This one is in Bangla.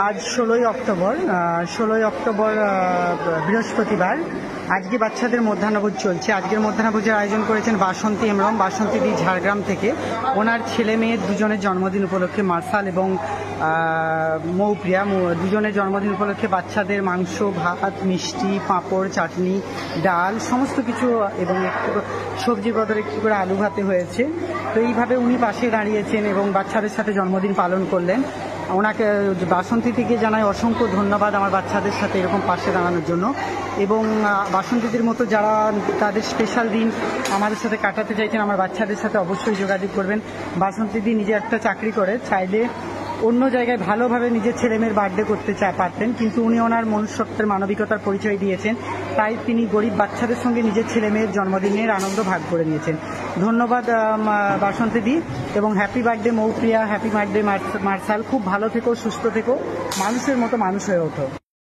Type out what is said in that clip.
আজ 16ই অক্টোবর 16ই অক্টোবর বৃহস্পতিবার। আজকে বাচ্চাদের মধ্যাহ্নভোজ চলছে। আজকের মধ্যাহ্নভোজের আয়োজন করেছেন বাসন্তী হেমব্রম, বাসন্তীদি ঝাড়গ্রাম থেকে। ওনার ছেলে মেয়ের দুজনের জন্মদিন উপলক্ষে মার্শাল এবং মৌপ্রিয়া দুজনের জন্মদিন উপলক্ষে বাচ্চাদের মাংস, ভাত, মিষ্টি, পাঁপড়, চাটনি, ডাল সমস্ত কিছু এবং একটু সবজির বদলে একটু করে আলু ভাতে হয়েছে। তো এইভাবে উনি পাশে দাঁড়িয়েছেন এবং বাচ্চাদের সাথে জন্মদিন পালন করলেন। ওনাকে বাসন্তীদিকে জানাই অসংখ্য ধন্যবাদ আমার বাচ্চাদের সাথে এরকম পাশে দাঁড়ানোর জন্য। এবং বাসন্তীদির মতো যারা তাদের স্পেশাল দিন আমাদের সাথে কাটাতে চাইছেন আমার বাচ্চাদের সাথে অবশ্যই যোগাযোগ করবেন। বাসন্তীদি নিজে একটা চাকরি করে, চাইলে অন্য জায়গায় ভালোভাবে নিজের ছেলেমেয়ের বার্থডে করতে পারতেন, কিন্তু উনি ওনার মনুষ্যত্বের মানবিকতার পরিচয় দিয়েছেন। তাই তিনি গরিব বাচ্চাদের সঙ্গে নিজের ছেলেমেয়ের জন্মদিনের আনন্দ ভাগ করে নিয়েছেন। ধন্যবাদ বাসন্তীদি, এবং happy birthday Moupriya, happy birthday Marshall. খুব ভালো থেকো, সুস্থ থেকো, মানুষের মতো মানুষ হয়ে ওঠো।